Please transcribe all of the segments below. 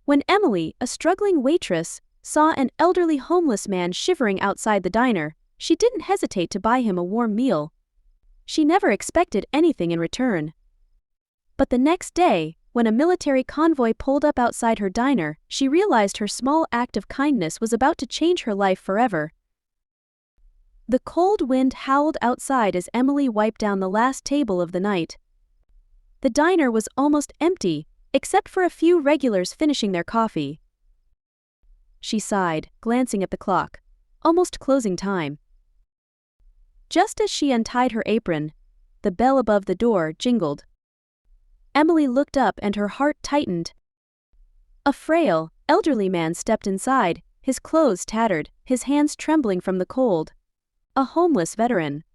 When Emily, a struggling waitress, saw an elderly homeless man shivering outside the diner, she didn't hesitate to buy him a warm meal. She never expected anything in return. But the next day, when a military convoy pulled up outside her diner, she realized her small act of kindness was about to change her life forever. The cold wind howled outside as Emily wiped down the last table of the night. The diner was almost empty, except for a few regulars finishing their coffee. She sighed, glancing at the clock. Almost closing time. Just as she untied her apron, the bell above the door jingled. Emily looked up and her heart tightened. A frail, elderly man stepped inside, his clothes tattered, his hands trembling from the cold. A homeless veteran.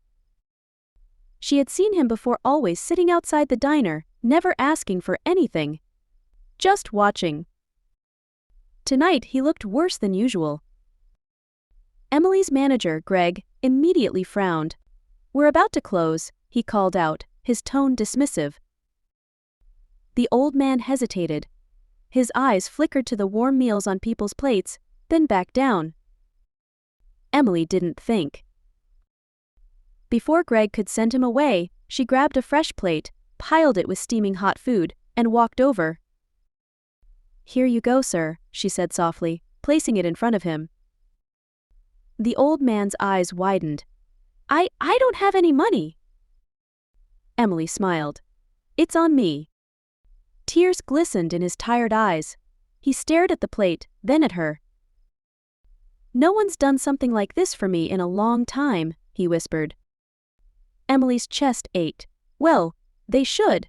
She had seen him before, always sitting outside the diner, never asking for anything. Just watching. Tonight he looked worse than usual. Emily's manager, Greg, immediately frowned. "We're about to close," he called out, his tone dismissive. The old man hesitated. His eyes flickered to the warm meals on people's plates, then back down. Emily didn't think. Before Greg could send him away, she grabbed a fresh plate, piled it with steaming hot food, and walked over. "Here you go, sir," she said softly, placing it in front of him. The old man's eyes widened. I don't have any money." Emily smiled. "It's on me." Tears glistened in his tired eyes. He stared at the plate, then at her. "No one's done something like this for me in a long time," he whispered. Emily's chest ached. Well, they should.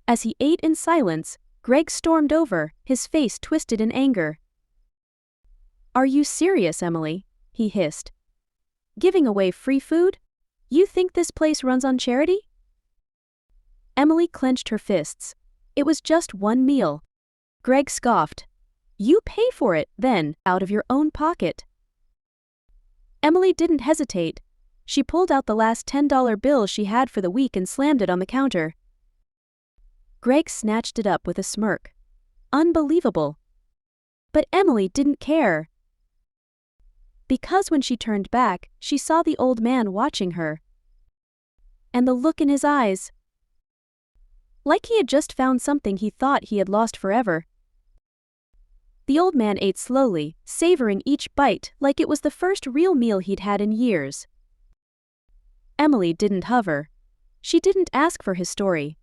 As he ate in silence, Greg stormed over, his face twisted in anger. "Are you serious, Emily?" he hissed. "Giving away free food? You think this place runs on charity?" Emily clenched her fists. It was just one meal. Greg scoffed. "You pay for it, then, out of your own pocket." Emily didn't hesitate. She pulled out the last $10 bill she had for the week and slammed it on the counter. Greg snatched it up with a smirk. Unbelievable. But Emily didn't care. Because when she turned back, she saw the old man watching her. And the look in his eyes. Like he had just found something he thought he had lost forever. The old man ate slowly, savoring each bite like it was the first real meal he'd had in years. Emily didn't hover. She didn't ask for his story.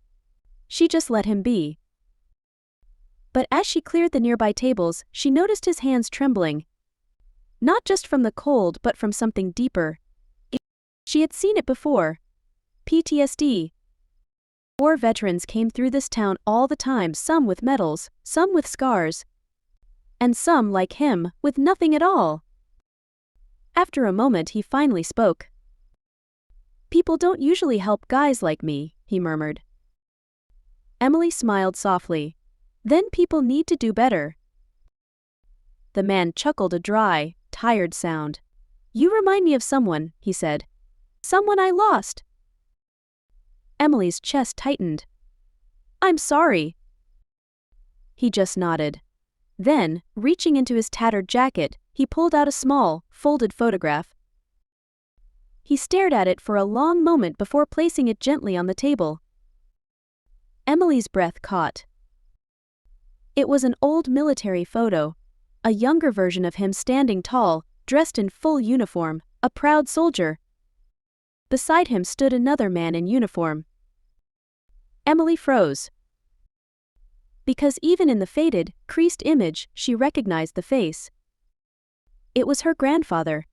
She just let him be. But as she cleared the nearby tables, she noticed his hands trembling. Not just from the cold but from something deeper. She had seen it before. PTSD. War veterans came through this town all the time, some with medals, some with scars. And some, like him, with nothing at all. After a moment he finally spoke. "People don't usually help guys like me," he murmured. Emily smiled softly. "Then people need to do better." The man chuckled a dry, tired sound. "You remind me of someone," he said. "Someone I lost." Emily's chest tightened. "I'm sorry." He just nodded. Then, reaching into his tattered jacket, he pulled out a small, folded photograph. He stared at it for a long moment before placing it gently on the table. Emily's breath caught. It was an old military photo, a younger version of him standing tall, dressed in full uniform, a proud soldier. Beside him stood another man in uniform. Emily froze. Because even in the faded, creased image, she recognized the face. It was her grandfather.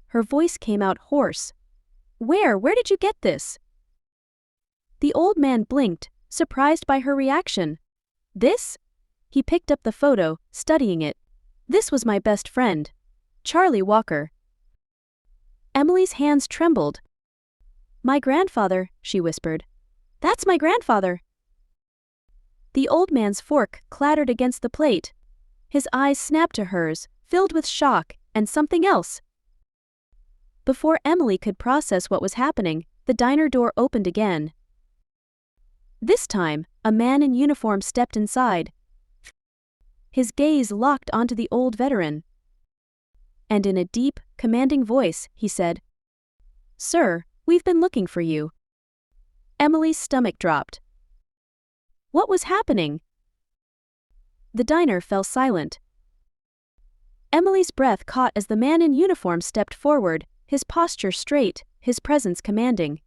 Her voice came out hoarse. Where did you get this?" The old man blinked, surprised by her reaction. "This?" He picked up the photo, studying it. "This was my best friend. Charlie Walker." Emily's hands trembled. "My grandfather," she whispered. "That's my grandfather." The old man's fork clattered against the plate. His eyes snapped to hers, filled with shock and something else. Before Emily could process what was happening, the diner door opened again. This time, a man in uniform stepped inside, His gaze locked onto the old veteran. And in a deep, commanding voice, he said, "Sir, we've been looking for you." Emily's stomach dropped. What was happening? The diner fell silent. Emily's breath caught as the man in uniform stepped forward, his posture straight, his presence commanding.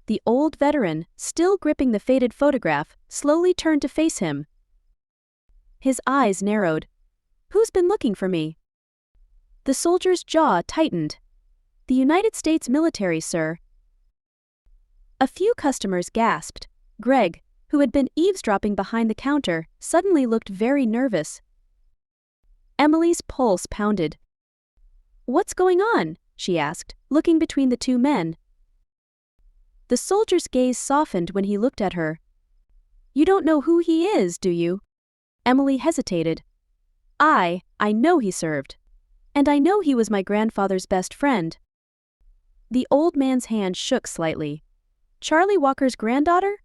The old veteran, still gripping the faded photograph, slowly turned to face him. His eyes narrowed. "Who's been looking for me?" The soldier's jaw tightened. "The United States military, sir." A few customers gasped. Greg, who had been eavesdropping behind the counter, suddenly looked very nervous. Emily's pulse pounded. "What's going on?" she asked, looking between the two men. The soldier's gaze softened when he looked at her. "You don't know who he is, do you?" Emily hesitated. I know he served. And I know he was my grandfather's best friend." The old man's hand shook slightly. "Charlie Walker's granddaughter?"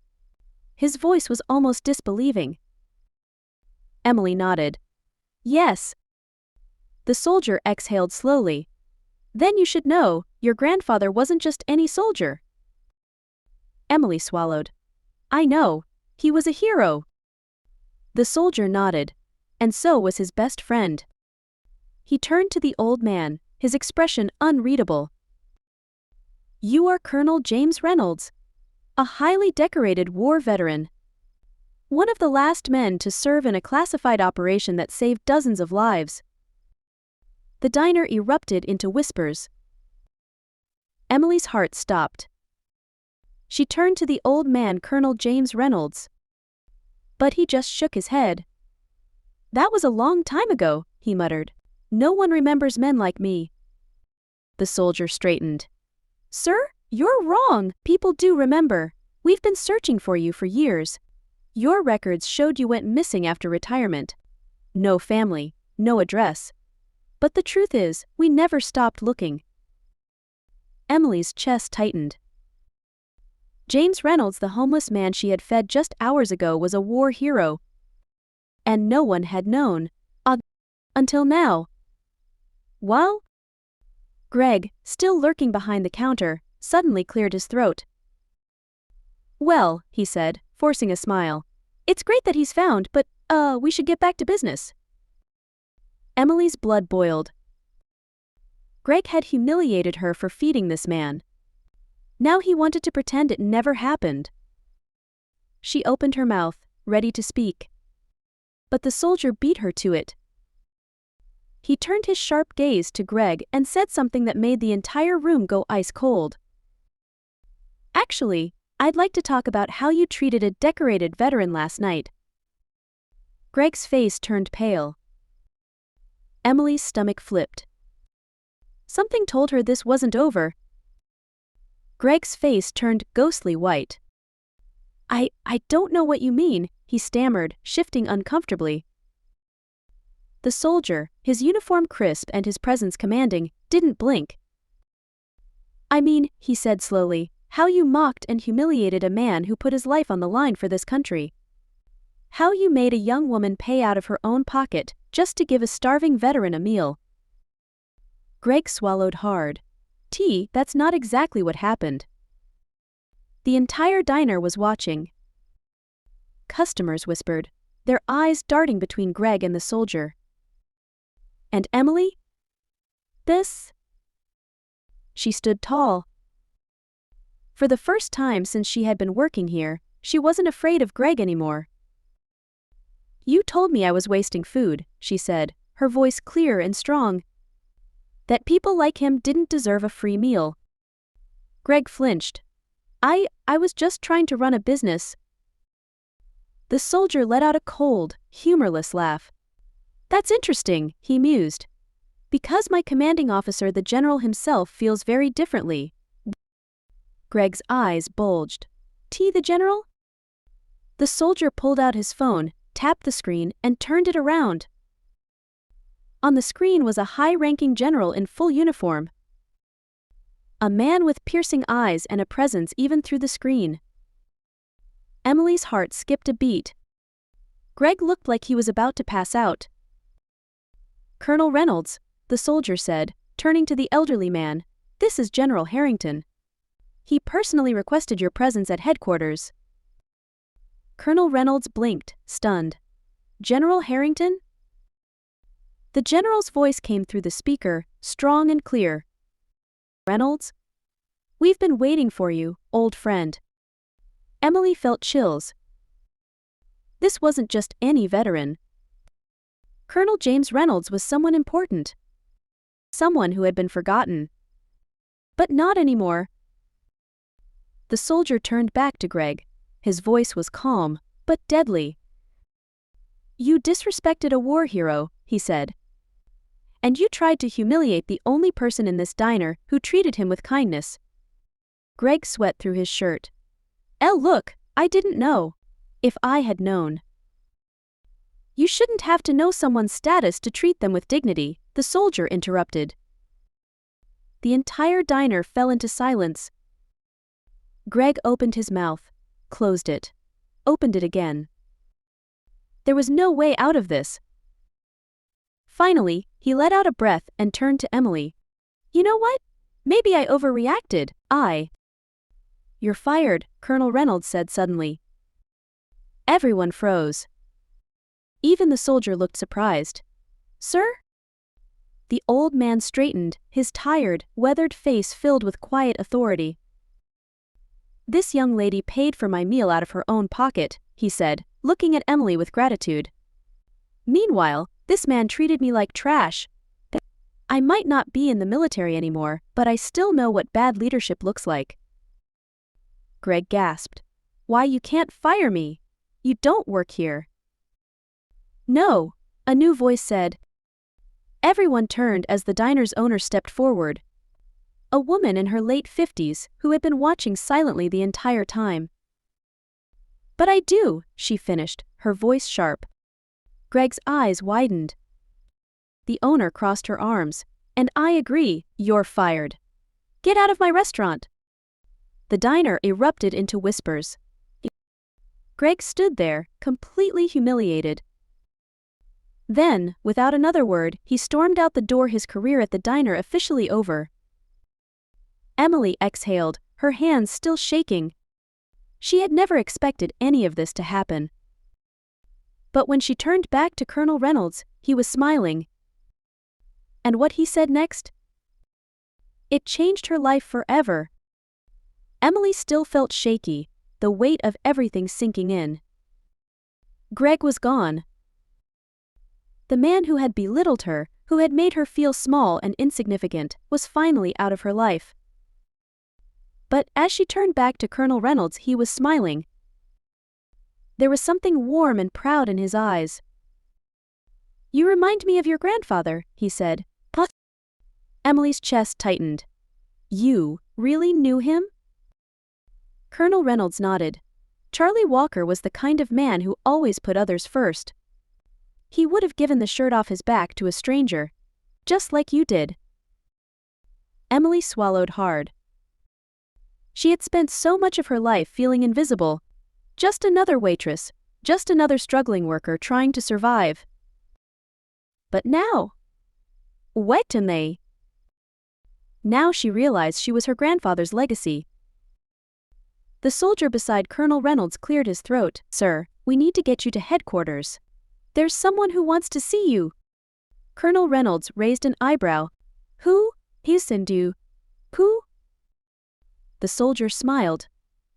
His voice was almost disbelieving. Emily nodded. "Yes." The soldier exhaled slowly. "Then you should know, your grandfather wasn't just any soldier." Emily swallowed. "I know. He was a hero." The soldier nodded. And so was his best friend. He turned to the old man, his expression unreadable. "You are Colonel James Reynolds, a highly decorated war veteran. One of the last men to serve in a classified operation that saved dozens of lives." The diner erupted into whispers. Emily's heart stopped. She turned to the old man, Colonel James Reynolds. But he just shook his head. "That was a long time ago," he muttered. "No one remembers men like me." The soldier straightened. "Sir, you're wrong. People do remember. We've been searching for you for years. Your records showed you went missing after retirement. No family, no address. But the truth is, we never stopped looking." Emily's chest tightened. James Reynolds, the homeless man she had fed just hours ago, was a war hero. And no one had known. Until now. Well? Greg, still lurking behind the counter, suddenly cleared his throat. "Well," he said, forcing a smile. "It's great that he's found, but, we should get back to business." Emily's blood boiled. Greg had humiliated her for feeding this man. Now he wanted to pretend it never happened. She opened her mouth, ready to speak. But the soldier beat her to it. He turned his sharp gaze to Greg and said something that made the entire room go ice cold. "Actually, I'd like to talk about how you treated a decorated veteran last night." Greg's face turned pale. Emily's stomach flipped. Something told her this wasn't over. Greg's face turned ghostly white. I don't know what you mean," he stammered, shifting uncomfortably. The soldier, his uniform crisp and his presence commanding, didn't blink. "I mean," he said slowly, "how you mocked and humiliated a man who put his life on the line for this country. How you made a young woman pay out of her own pocket just to give a starving veteran a meal." Greg swallowed hard. That's not exactly what happened." The entire diner was watching. Customers whispered, their eyes darting between Greg and the soldier. And Emily? This? She stood tall. For the first time since she had been working here, she wasn't afraid of Greg anymore. "You told me I was wasting food," she said, her voice clear and strong. "That people like him didn't deserve a free meal." Greg flinched. I was just trying to run a business." The soldier let out a cold, humorless laugh. "That's interesting," he mused. "Because my commanding officer, the general himself, feels very differently." Greg's eyes bulged. The general?" The soldier pulled out his phone, tapped the screen, and turned it around. On the screen was a high-ranking general in full uniform. A man with piercing eyes and a presence even through the screen. Emily's heart skipped a beat. Greg looked like he was about to pass out. "Colonel Reynolds," the soldier said, turning to the elderly man, "this is General Harrington. He personally requested your presence at headquarters." Colonel Reynolds blinked, stunned. "General Harrington?" The general's voice came through the speaker, strong and clear. "Reynolds? We've been waiting for you, old friend." Emily felt chills. This wasn't just any veteran. Colonel James Reynolds was someone important. Someone who had been forgotten. But not anymore. The soldier turned back to Greg. His voice was calm, but deadly. "You disrespected a war hero," he said. "And you tried to humiliate the only person in this diner who treated him with kindness." Greg sweat through his shirt. Look, I didn't know. If I had known." "You shouldn't have to know someone's status to treat them with dignity," the soldier interrupted. The entire diner fell into silence. Greg opened his mouth, closed it, opened it again. There was no way out of this. Finally, he let out a breath and turned to Emily. "You know what? Maybe I overreacted. You're fired," Colonel Reynolds said suddenly. Everyone froze. Even the soldier looked surprised. "Sir?" The old man straightened, his tired, weathered face filled with quiet authority. "This young lady paid for my meal out of her own pocket," he said, looking at Emily with gratitude. "Meanwhile, this man treated me like trash. I might not be in the military anymore, but I still know what bad leadership looks like." Greg gasped. "Why, you can't fire me. You don't work here." "No," a new voice said. Everyone turned as the diner's owner stepped forward. A woman in her late 50s who had been watching silently the entire time. "But I do," she finished, her voice sharp. Greg's eyes widened. The owner crossed her arms. "And I agree, you're fired. Get out of my restaurant." The diner erupted into whispers. Greg stood there, completely humiliated. Then, without another word, he stormed out the door, his career at the diner officially over. Emily exhaled, her hands still shaking. She had never expected any of this to happen. But when she turned back to Colonel Reynolds, he was smiling. And what he said next? It changed her life forever. Emily still felt shaky, the weight of everything sinking in. Greg was gone. The man who had belittled her, who had made her feel small and insignificant, was finally out of her life. But as she turned back to Colonel Reynolds, he was smiling. There was something warm and proud in his eyes. "You remind me of your grandfather," he said. Emily's chest tightened. "You really knew him?" Colonel Reynolds nodded. Charlie Walker was the kind of man who always put others first. He would have given the shirt off his back to a stranger. Just like you did. Emily swallowed hard. She had spent so much of her life feeling invisible. Just another waitress, just another struggling worker trying to survive. But now? What and they? Now she realized she was her grandfather's legacy. The soldier beside Colonel Reynolds cleared his throat. "Sir, we need to get you to headquarters. There's someone who wants to see you." Colonel Reynolds raised an eyebrow. "Who? Who?" The soldier smiled.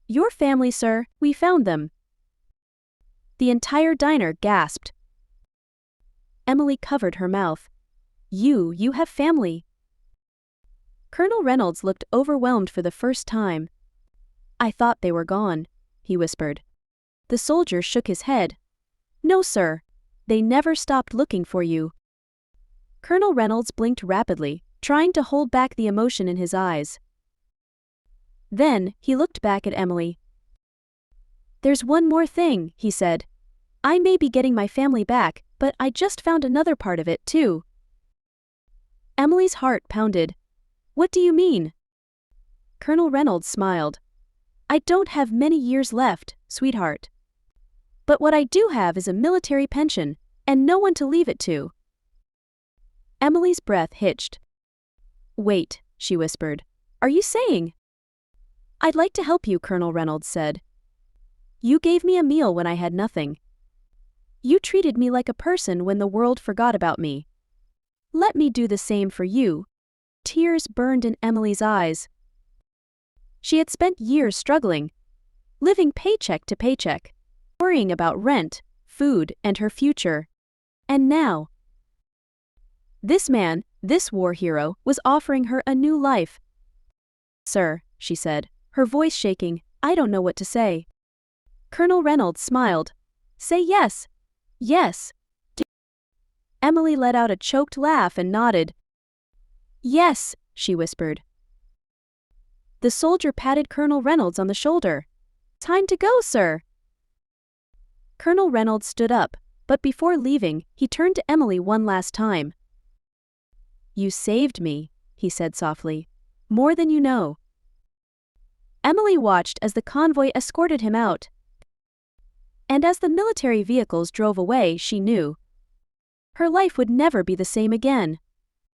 "Your family, sir, we found them." The entire diner gasped. Emily covered her mouth. You have family." Colonel Reynolds looked overwhelmed for the first time. "I thought they were gone," he whispered. The soldier shook his head. "No, sir. They never stopped looking for you." Colonel Reynolds blinked rapidly, trying to hold back the emotion in his eyes. Then, he looked back at Emily. "There's one more thing," he said. "I may be getting my family back, but I just found another part of it, too." Emily's heart pounded. "What do you mean?" Colonel Reynolds smiled. "I don't have many years left, sweetheart. But what I do have is a military pension, and no one to leave it to. Emily's breath hitched. Wait, she whispered. Are you saying? I'd like to help you, Colonel Reynolds said. You gave me a meal when I had nothing. You treated me like a person when the world forgot about me. Let me do the same for you. Tears burned in Emily's eyes. She had spent years struggling, living paycheck to paycheck, worrying about rent, food, and her future. And now, this man, this war hero, was offering her a new life. Sir, she said, her voice shaking, I don't know what to say. Colonel Reynolds smiled. Say yes. Yes. Emily let out a choked laugh and nodded. Yes, she whispered. The soldier patted Colonel Reynolds on the shoulder. Time to go, sir. Colonel Reynolds stood up, but before leaving, he turned to Emily one last time. You saved me, he said softly. More than you know. Emily watched as the convoy escorted him out. And as the military vehicles drove away, she knew her life would never be the same again.